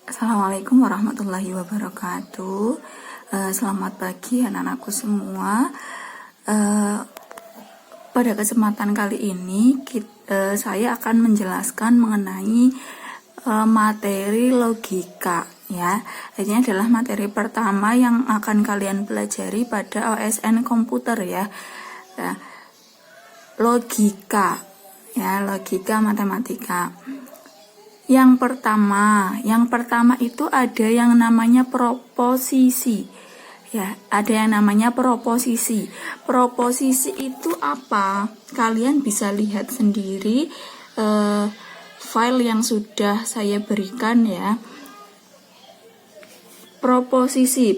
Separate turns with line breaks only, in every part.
Assalamualaikum warahmatullahi wabarakatuh. Selamat pagi anak-anakku semua. Pada kesempatan kali ini saya akan menjelaskan mengenai materi logika, ya. Ini adalah materi pertama yang akan kalian pelajari pada OSN komputer, ya. Nah, logika, ya, logika matematika. Yang pertama itu ada yang namanya proposisi. Ya, ada yang namanya proposisi. Proposisi itu apa? Kalian bisa lihat sendiri file yang sudah saya berikan, ya. Proposisi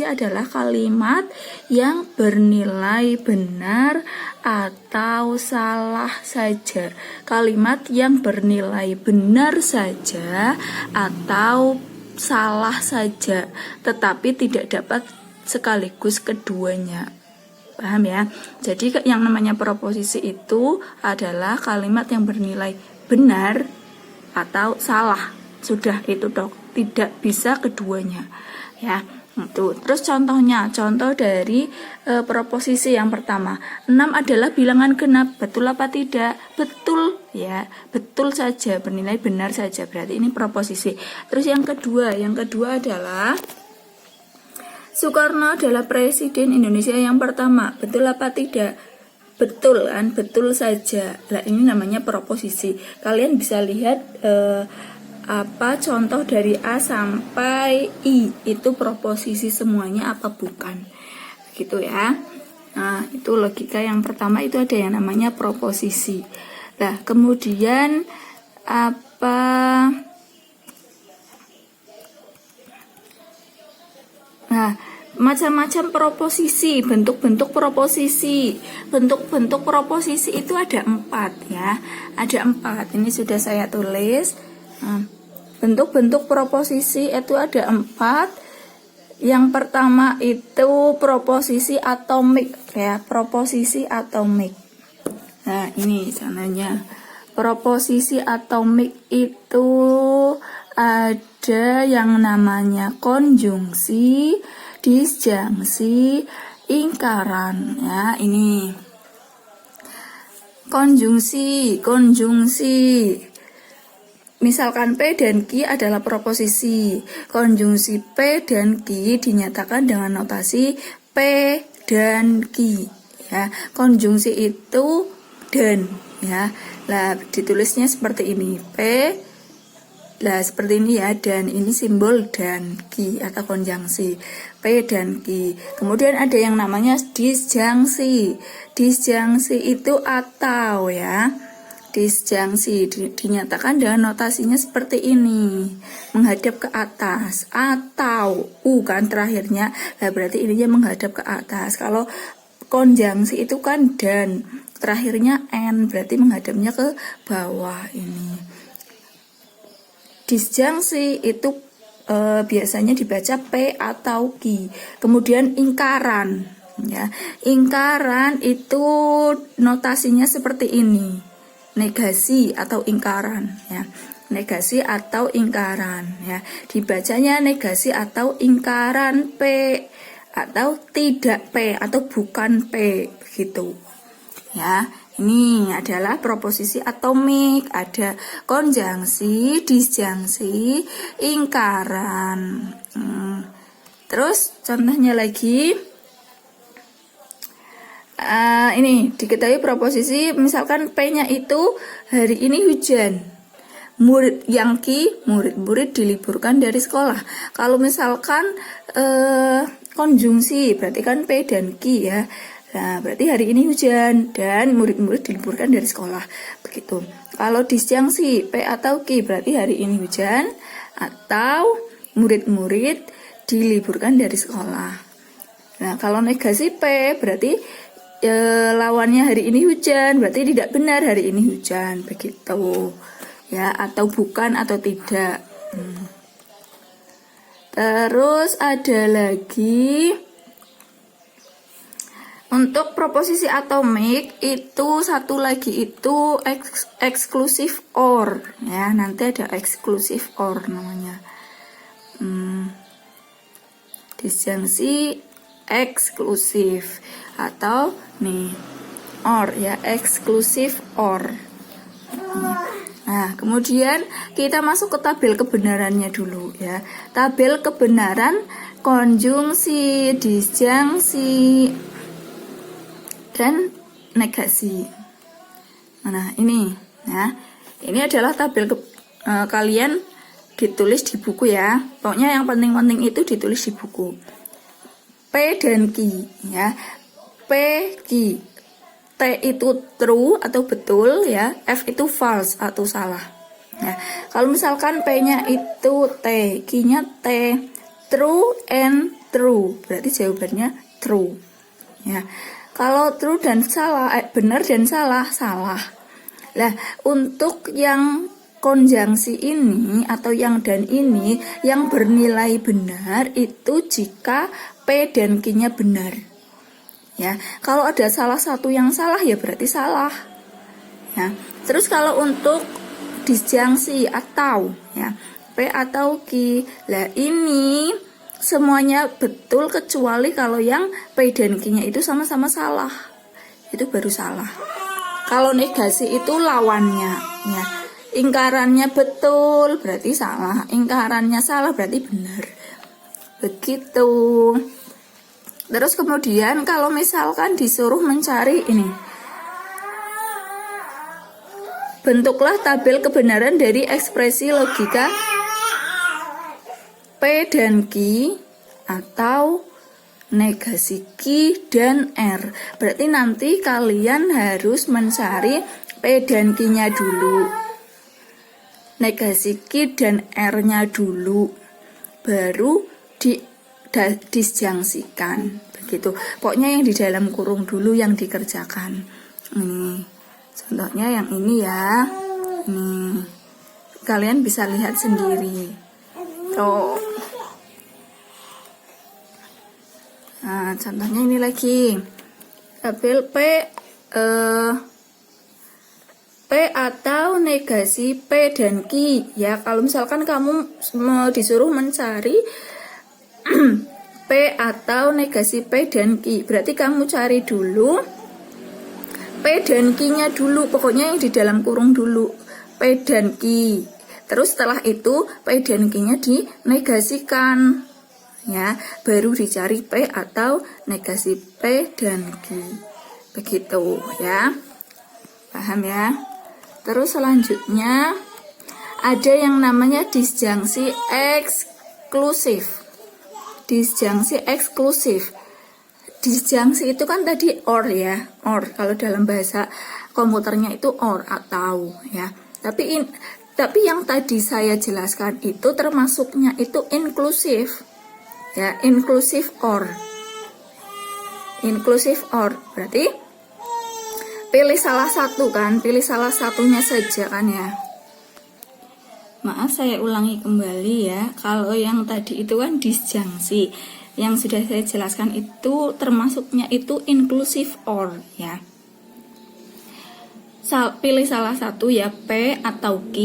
adalah kalimat yang bernilai benar atau salah saja. Kalimat yang bernilai benar saja atau salah saja, tetapi tidak dapat sekaligus keduanya. Paham, ya? Jadi yang namanya proposisi itu adalah kalimat yang bernilai benar atau salah. Sudah itu, tidak bisa keduanya, ya. Itu. Terus contoh dari proposisi yang pertama. 6 adalah bilangan genap. Betul apa tidak? Betul, ya. Betul saja, bernilai benar saja. Berarti ini proposisi. Terus yang kedua adalah Soekarno adalah presiden Indonesia yang pertama. Betul apa tidak? Betul, kan? Betul saja. Nah, ini namanya proposisi. Kalian bisa lihat apa contoh dari A sampai I, itu proposisi semuanya apa bukan, gitu, ya. Nah, itu logika yang pertama, itu ada yang namanya proposisi. Nah, kemudian apa macam-macam proposisi, bentuk-bentuk proposisi. Bentuk-bentuk proposisi itu ada 4, ya. Ada 4. Ini sudah saya tulis. Bentuk-bentuk proposisi itu ada 4. Yang pertama itu proposisi atomik, ya, proposisi atomik. Nah, ini caranya. Proposisi atomik itu ada yang namanya konjungsi, disjungsi, ingkaran, ya. Ini konjungsi. Misalkan P dan Q adalah proposisi. Konjungsi P dan Q dinyatakan dengan notasi P dan Q, ya. Konjungsi itu dan, ya. Lah, ditulisnya seperti ini. P, lah seperti ini, ya, dan ini simbol dan Q atau konjungsi P dan Q. Kemudian ada yang namanya disjungsi. Disjungsi itu atau, ya. Disjungsi dinyatakan dengan notasinya seperti ini, menghadap ke atas, atau U kan terakhirnya. Nah, berarti ininya menghadap ke atas. Kalau konjungsi itu kan dan terakhirnya N, berarti menghadapnya ke bawah ini. Disjungsi itu biasanya dibaca P atau Q. Kemudian ingkaran, ya. Ingkaran itu notasinya seperti ini, negasi atau ingkaran, ya. Negasi atau ingkaran, ya. Dibacanya negasi atau ingkaran P, atau tidak P atau bukan P, begitu, ya. Ini adalah proposisi atomik. Ada konjungsi, disjungsi, ingkaran. Terus contohnya lagi, ini diketahui proposisi, misalkan P-nya itu hari ini hujan. Murid yang Q, murid-murid diliburkan dari sekolah. Kalau misalkan konjungsi, berarti kan P dan Q, ya. Nah, berarti hari ini hujan dan murid-murid diliburkan dari sekolah, begitu. Kalau disjungsi P atau Q, berarti hari ini hujan atau murid-murid diliburkan dari sekolah. Nah, kalau negasi P, berarti lawannya hari ini hujan, berarti tidak benar hari ini hujan, begitu, ya, atau bukan atau tidak. Terus ada lagi untuk proposisi atomik itu satu lagi itu eksklusif OR, ya. Nanti ada eksklusif OR namanya. Disjungsi eksklusif atau nih or ya, eksklusif or. Nah, kemudian kita masuk ke tabel kebenarannya dulu ya. Tabel kebenaran konjungsi, disjungsi, dan negasi. Nah, ini ya. Ini adalah tabel kalian ditulis di buku ya. Pokoknya yang penting-penting itu ditulis di buku. P dan Q ya. P, Q. T itu true atau betul ya, F itu false atau salah. Ya, kalau misalkan P-nya itu T, Q-nya T, true and true, berarti jawabannya true. Ya, kalau true dan salah, benar dan salah, salah. Nah, untuk yang konjungsi ini atau yang dan ini yang bernilai benar itu jika P dan Q-nya benar. Ya, kalau ada salah satu yang salah ya berarti salah. Ya. Terus kalau untuk disjungsi atau ya P atau Q, lah ini semuanya betul kecuali kalau yang P dan Q-nya itu sama-sama salah. Itu baru salah. Kalau negasi itu lawannya ya. Ingkarannya betul berarti salah, ingkarannya salah berarti benar. Begitu. Terus kemudian kalau misalkan disuruh mencari ini, bentuklah tabel kebenaran dari ekspresi logika P dan Q atau negasi Q dan R. Berarti nanti kalian harus mencari P dan Q-nya dulu, negasi Q dan R-nya dulu, baru disjungsikan begitu. Pokoknya yang di dalam kurung dulu yang dikerjakan. Ini contohnya yang ini ya. Ini kalian bisa lihat sendiri. Tuh. Nah, contohnya ini lagi. Tabel P atau negasi P dan Q ya. Kalau misalkan kamu disuruh mencari P atau negasi P dan Q, berarti kamu cari dulu P dan Q-nya dulu, pokoknya yang di dalam kurung dulu, P dan Q. Terus setelah itu P dan Q-nya dinegasikan ya, baru dicari P atau negasi P dan Q. Begitu ya. Paham ya? Terus selanjutnya ada yang namanya disjungsi eksklusif. Disjungsi eksklusif. Disjungsi itu kan tadi or ya, or. Kalau dalam bahasa komputernya itu or atau ya. Tapi yang tadi saya jelaskan itu termasuknya itu inklusif. Ya, inklusif or. Inklusif or berarti pilih salah satu kan, pilih salah satunya saja kan ya. Maaf saya ulangi kembali ya. Kalau yang tadi itu kan disjungsi, yang sudah saya jelaskan itu termasuknya itu inclusive or ya. Pilih salah satu ya, P atau Q,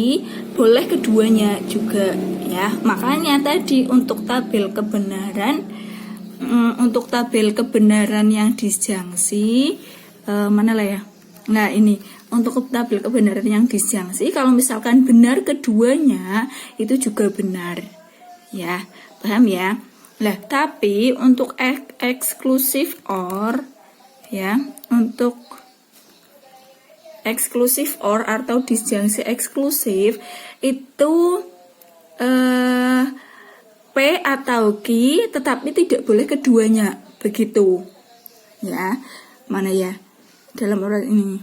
boleh keduanya juga ya. Makanya tadi untuk tabel kebenaran yang disjungsi mana lah ya. Nah ini untuk tabel kebenaran yang disjungsi, kalau misalkan benar keduanya itu juga benar ya, paham ya. Nah tapi untuk eksklusif or ya, untuk eksklusif or atau disjungsi eksklusif itu P atau Q tetapi tidak boleh keduanya, begitu ya. Mana ya dalam urat ini.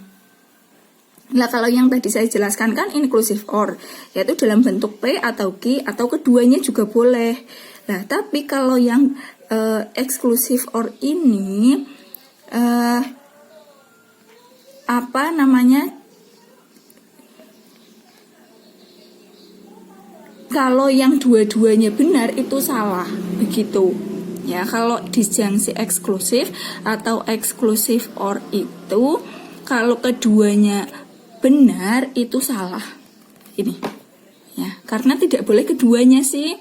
Nah kalau yang tadi saya jelaskan kan inclusive or, yaitu dalam bentuk P atau Q atau keduanya juga boleh. Nah tapi kalau yang exclusive or ini apa namanya, kalau yang dua-duanya benar itu salah, begitu ya. Kalau disjungsi eksklusif atau exclusive or itu kalau keduanya benar itu salah ini ya, karena tidak boleh keduanya sih.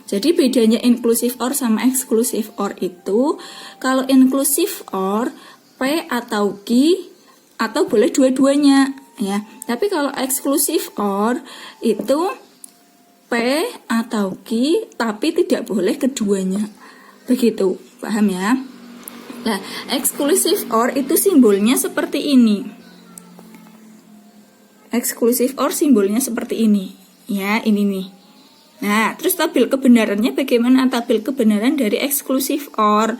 Jadi bedanya inclusive OR sama exclusive OR itu, kalau inclusive OR P atau Q atau boleh dua-duanya ya. Tapi kalau exclusive OR itu P atau Q tapi tidak boleh keduanya. Begitu, paham ya? Nah, exclusive OR itu simbolnya seperti ini. Exclusive OR simbolnya seperti ini. Ya, ini nih. Nah, terus tabel kebenarannya bagaimana? Tabel kebenaran dari exclusive OR.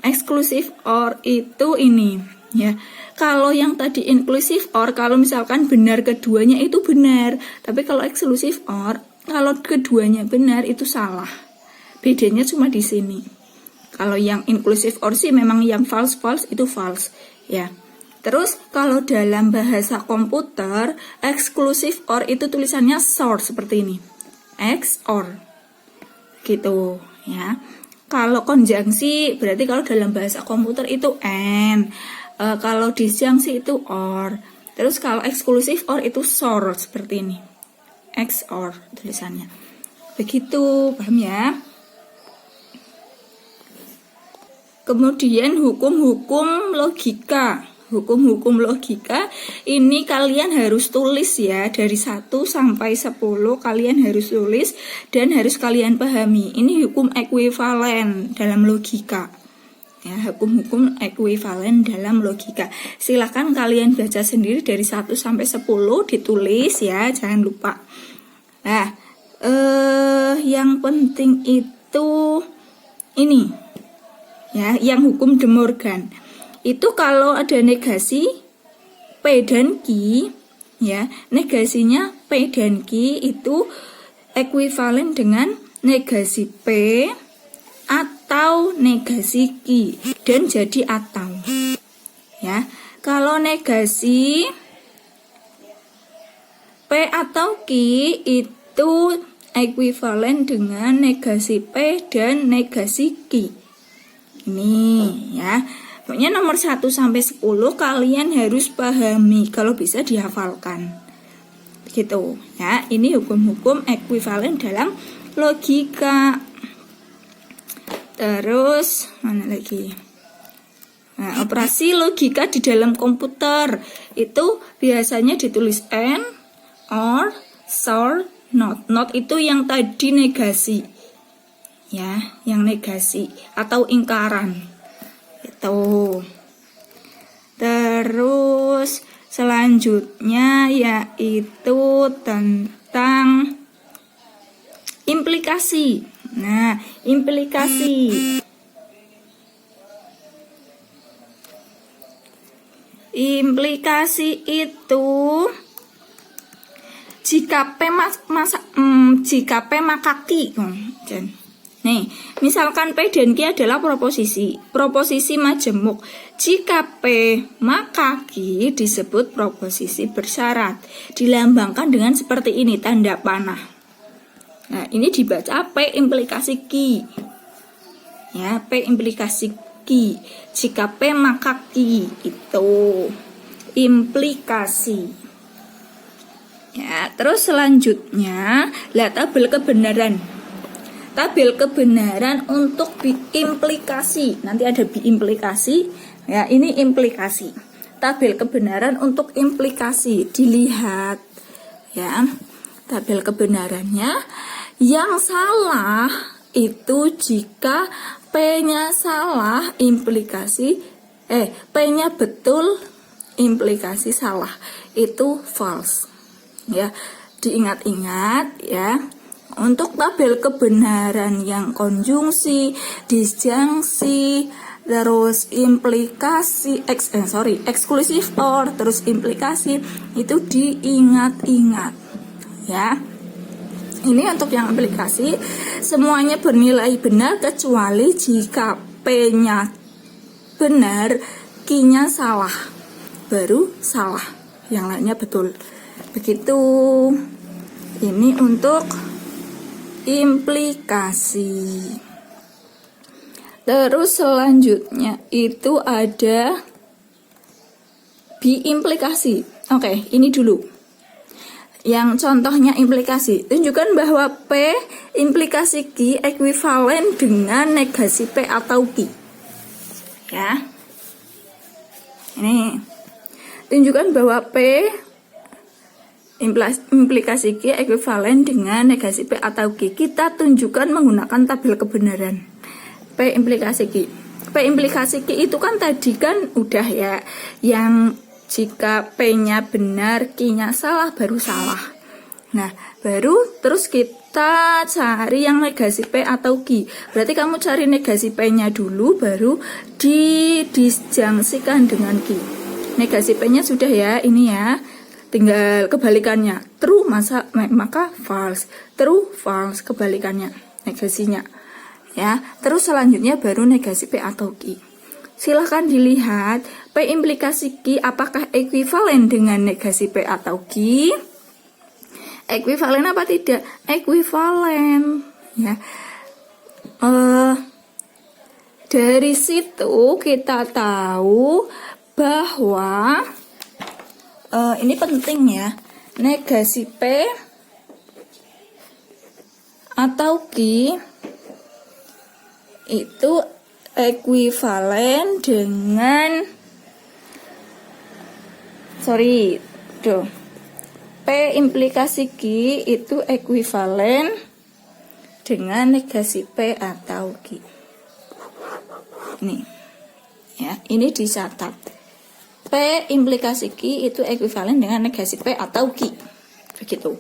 Exclusive OR itu ini, ya. Kalau yang tadi inclusive OR, kalau misalkan benar keduanya itu benar. Tapi kalau exclusive OR, kalau keduanya benar itu salah. Bedanya cuma di sini. Kalau yang inclusive OR sih memang yang false itu false, ya. Terus kalau dalam bahasa komputer, exclusive OR itu tulisannya SOR seperti ini. X OR. Gitu, ya. Kalau konjungsi berarti kalau dalam bahasa komputer itu AND. Kalau disjungsi itu OR. Terus kalau eksklusif OR itu SOR seperti ini. X OR tulisannya. Begitu, paham ya? Kemudian hukum-hukum logika. Hukum-hukum logika ini kalian harus tulis ya, dari 1 sampai 10 kalian harus tulis dan harus kalian pahami. Ini hukum ekuivalen dalam logika. Ya, hukum-hukum ekuivalen dalam logika. Silakan kalian baca sendiri dari 1 sampai 10 ditulis ya, jangan lupa. Nah, yang penting itu ini. Ya, yang hukum De Morgan. Itu kalau ada negasi P dan Q, ya, negasinya P dan Q itu ekuivalen dengan negasi P atau negasi Q dan jadi atau. Ya, kalau negasi P atau Q itu ekuivalen dengan negasi P dan negasi Q. Ini ya. Pokoknya nomor 1 sampai 10 kalian harus pahami, kalau bisa dihafalkan. Gitu ya. Ini hukum-hukum ekuivalen dalam logika. Terus mana lagi? Nah, operasi logika di dalam komputer itu biasanya ditulis AND, OR, SOR, NOT. NOT itu yang tadi negasi. Ya, yang negasi atau ingkaran. Itu. Terus selanjutnya yaitu tentang implikasi. Nah, implikasi. Implikasi itu jika P maka Q. Nih, misalkan P dan Q adalah proposisi majemuk. Jika P maka Q disebut proposisi bersyarat. Dilambangkan dengan seperti ini, tanda panah. Nah, ini dibaca P implikasi Q. Ya, P implikasi Q. Jika P maka Q itu implikasi. Ya, terus selanjutnya tabel kebenaran. Tabel kebenaran untuk biimplikasi. Nanti ada biimplikasi. Ya, ini implikasi. Tabel kebenaran untuk implikasi. Dilihat ya. Tabel kebenarannya yang salah itu jika P-nya salah implikasi P-nya betul implikasi salah. Itu false. Ya, diingat-ingat ya. Untuk tabel kebenaran yang konjungsi, disjungsi, terus implikasi, eksklusif OR, terus implikasi itu diingat-ingat ya. Ini untuk yang implikasi semuanya bernilai benar kecuali jika P-nya benar, Q-nya salah, baru salah, yang lainnya betul. Begitu. Ini untuk implikasi. Terus selanjutnya itu ada biimplikasi. Oke, ini dulu. Yang contohnya implikasi, tunjukkan bahwa P implikasi Q ekuivalen dengan negasi P atau Q. Ya. Ini. Tunjukkan bahwa P implikasi Q ekuivalen dengan negasi P atau Q. Kita tunjukkan menggunakan tabel kebenaran. P implikasi Q. P implikasi Q itu kan tadi kan udah ya, yang jika P-nya benar, Q-nya salah, baru salah. Nah, baru terus kita cari yang negasi P atau Q. Berarti kamu cari negasi P-nya dulu, baru didisjungsikan dengan Q. Negasi P-nya sudah ya, ini ya. Tinggal kebalikannya. True maka false. True, false, kebalikannya, negasinya. Ya, terus selanjutnya baru negasi P atau Q. Silahkan dilihat P implikasi Q apakah ekuivalen dengan negasi P atau Q? Ekuivalen apa tidak? Ekuivalen. Ya. Dari situ kita tahu bahwa ini penting ya, negasi P atau Q itu ekuivalen dengan P implikasi Q itu ekuivalen dengan negasi P atau Q. Ini ya, ini dicatat. P implikasi Q itu ekuivalen dengan negasi P atau Q. Begitu.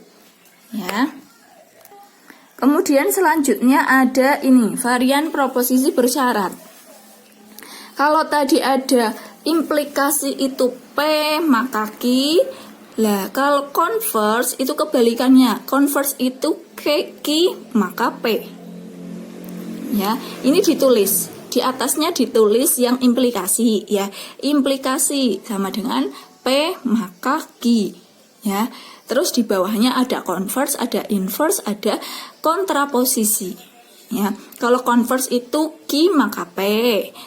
Ya. Kemudian selanjutnya ada ini, varian proposisi bersyarat. Kalau tadi ada implikasi itu P maka Q. Lah, kalau converse itu kebalikannya. Converse itu Q maka P. Ya, ini ditulis. Di atasnya ditulis yang implikasi ya. Implikasi sama dengan P maka Q. Ya. Terus di bawahnya ada converse, ada inverse, ada kontraposisi. Ya, kalau converse itu Q maka P.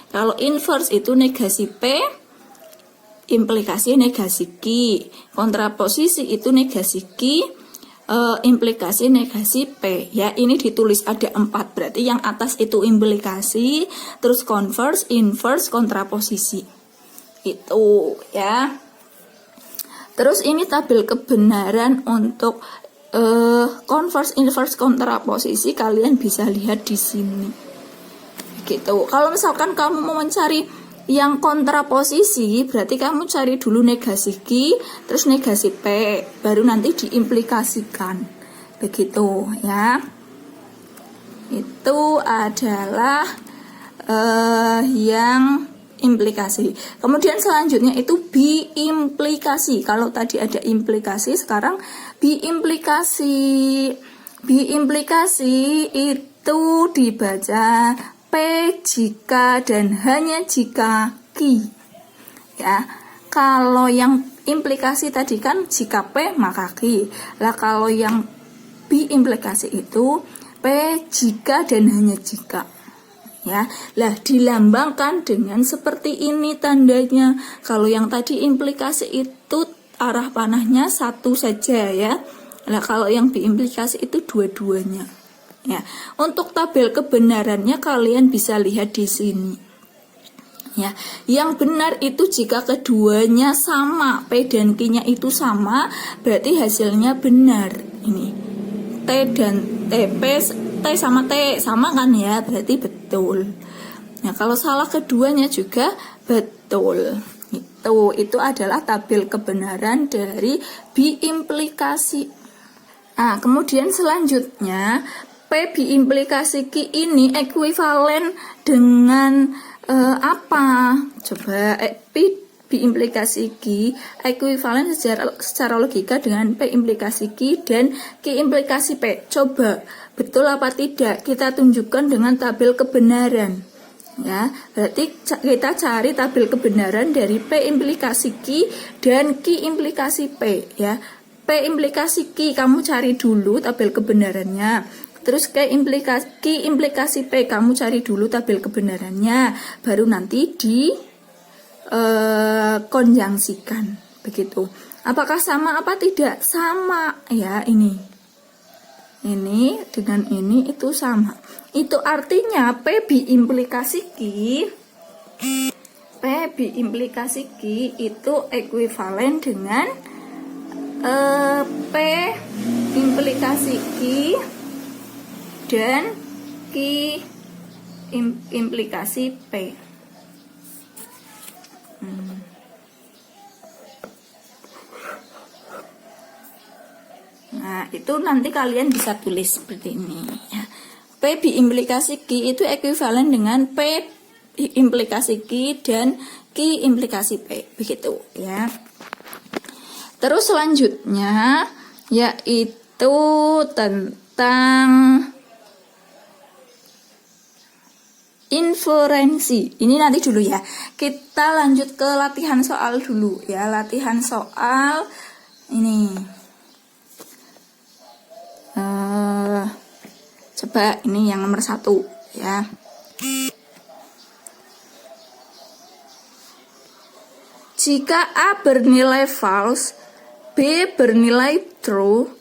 Kalau inverse itu negasi P, implikasi negasi Q. Kontraposisi itu negasi Q, implikasi negasi P. Ya, ini ditulis ada 4. Berarti yang atas itu implikasi, terus converse, inverse, kontraposisi. Itu ya. Terus ini tabel kebenaran untuk converse, inverse, kontraposisi, kalian bisa lihat di sini. Gitu. Kalau misalkan kamu mau mencari yang kontraposisi, berarti kamu cari dulu negasi Q, terus negasi P, baru nanti diimplikasikan. Begitu ya. Itu adalah yang implikasi. Kemudian selanjutnya itu biimplikasi. Kalau tadi ada implikasi, sekarang biimplikasi. Biimplikasi itu dibaca P jika dan hanya jika Q. Ya. Kalau yang implikasi tadi kan jika P maka Q. Lah kalau yang biimplikasi itu P jika dan hanya jika. Ya, lah dilambangkan dengan seperti ini tandanya. Kalau yang tadi implikasi itu arah panahnya satu saja ya. Lah kalau yang biimplikasi itu dua-duanya. Ya, untuk tabel kebenarannya kalian bisa lihat di sini. Ya, yang benar itu jika keduanya sama, P dan Q-nya itu sama, berarti hasilnya benar. Ini T dan T sama T sama kan ya, berarti betul. Nah, kalau salah keduanya juga betul. Itu adalah tabel kebenaran dari biimplikasi. Nah, kemudian selanjutnya P biimplikasi Q ini ekuivalen dengan apa? Coba P biimplikasi Q ekuivalen secara logika dengan P implikasi Q dan Q implikasi P. Coba betul apa tidak? Kita tunjukkan dengan tabel kebenaran. Ya, berarti kita cari tabel kebenaran dari P implikasi Q dan Q implikasi P ya. P implikasi Q kamu cari dulu tabel kebenarannya. Terus Q implikasi P kamu cari dulu tabel kebenarannya, baru nanti di konjungsikan begitu. Apakah sama apa tidak? Sama ya, ini dengan ini itu sama. Itu artinya P biimplikasi Q itu ekuivalen dengan P implikasi Q dan Q implikasi P. Nah, itu nanti kalian bisa tulis seperti ini ya. P biimplikasi Q itu ekuivalen dengan P implikasi Q dan Q implikasi P, begitu ya. Terus selanjutnya yaitu tentang inferensi. Ini nanti dulu ya. Kita lanjut ke latihan soal dulu ya. Latihan soal ini. Coba ini yang nomor 1 ya. Jika A bernilai false, B bernilai true,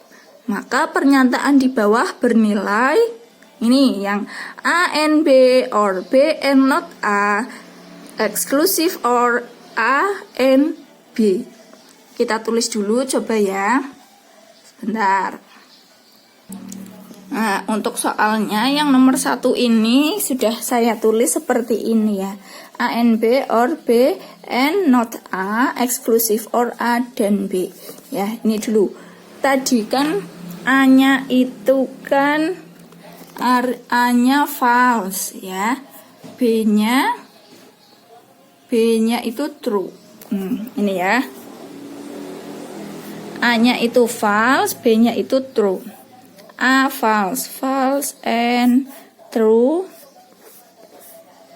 maka pernyataan di bawah bernilai ini yang A and B or B and not A, exclusive or A and B. Kita tulis dulu coba ya. Sebentar. Nah, untuk soalnya yang nomor 1 ini sudah saya tulis seperti ini ya. A and B or B and not A, exclusive or A dan B. Ya, ini dulu. Tadi kan A-nya itu kan A-nya false ya. B-nya itu true. Ini ya. A-nya itu false, B-nya itu true. A false and true.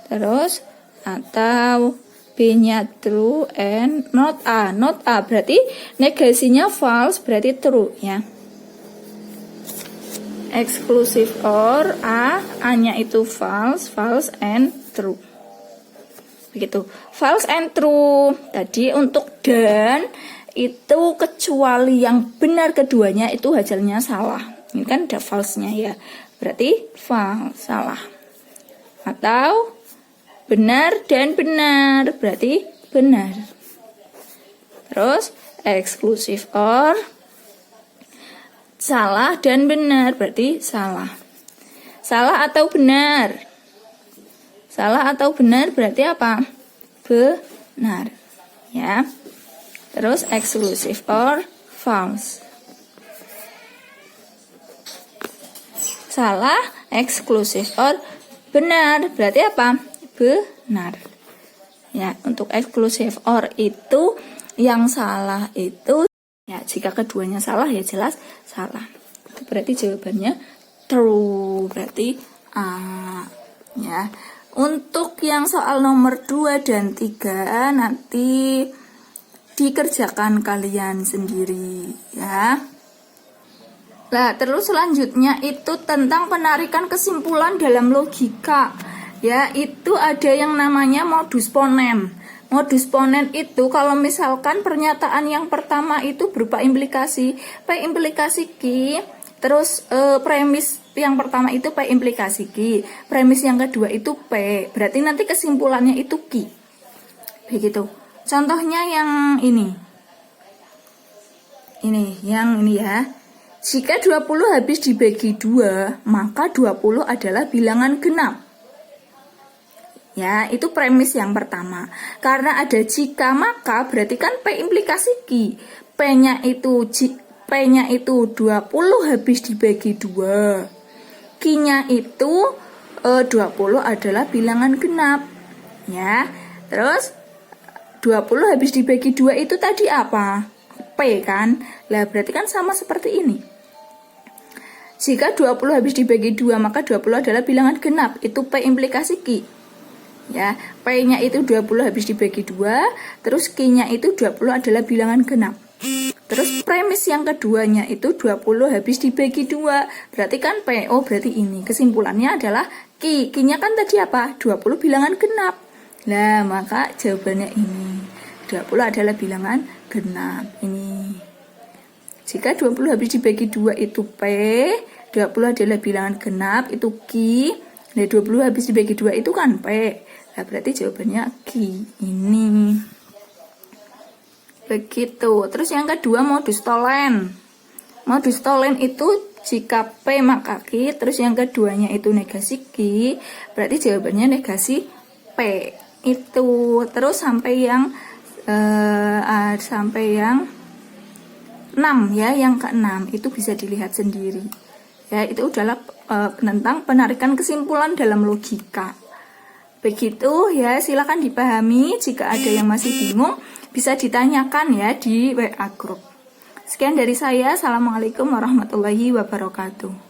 Terus atau B-nya true and not A. Not A berarti negasinya false, berarti true ya. Exclusive or A-nya itu false and true. Begitu. False and true. Tadi untuk dan itu kecuali yang benar keduanya itu hasilnya salah. Ini kan ada false-nya ya. Berarti false, salah. Atau benar dan benar, berarti benar. Terus exclusive or salah dan benar, berarti salah. Salah atau benar? Salah atau benar berarti apa? Benar. Ya. Terus exclusive or false. Salah, eksklusif or benar, berarti apa? Benar. Ya, untuk eksklusif or itu yang salah itu ya, jika keduanya salah ya jelas salah. Itu berarti jawabannya true, berarti A. Ya. Untuk yang soal nomor 2 dan 3 nanti dikerjakan kalian sendiri ya. Nah, terus selanjutnya itu tentang penarikan kesimpulan dalam logika. Ya, itu ada yang namanya modus ponen. Modus ponen itu kalau misalkan pernyataan yang pertama itu berupa implikasi P implikasi Q, terus premis yang pertama itu P implikasi Q, premis yang kedua itu P, berarti nanti kesimpulannya itu Q. Begitu. Contohnya yang ini. Yang ini ya. Jika 20 habis dibagi 2, maka 20 adalah bilangan genap. Ya, itu premis yang pertama. Karena ada jika, maka berarti kan P implikasi Q. P-nya itu 20 habis dibagi 2. Q-nya itu 20 adalah bilangan genap. Ya. Terus 20 habis dibagi 2 itu tadi apa? P kan? Lah berarti kan sama seperti ini. Jika 20 habis dibagi 2 maka 20 adalah bilangan genap. Itu P implikasi Q. Ya, P-nya itu 20 habis dibagi 2, terus Q-nya itu 20 adalah bilangan genap. Terus premis yang keduanya itu 20 habis dibagi 2. Berarti kan P. Oh, berarti ini. Kesimpulannya adalah Q. Q-nya kan tadi apa? 20 bilangan genap. Nah, maka jawabannya ini. 20 adalah bilangan genap. Ini. Jika 20 habis dibagi 2 itu P, 20 adalah bilangan genap, itu Q. Nah, 20 habis dibagi 2 itu kan P. Nah, berarti jawabannya Q. Ini. Begitu. Terus yang kedua modus tolen. Modus tolen itu jika P maka Q, terus yang keduanya itu negasi Q, berarti jawabannya negasi P. Itu. Terus sampai yang 6 ya, yang ke-6 itu bisa dilihat sendiri. Ya, itu adalah tentang penarikan kesimpulan dalam logika. Begitu ya, silakan dipahami. Jika ada yang masih bingung, bisa ditanyakan ya di WA group. Sekian dari saya. Assalamualaikum warahmatullahi wabarakatuh.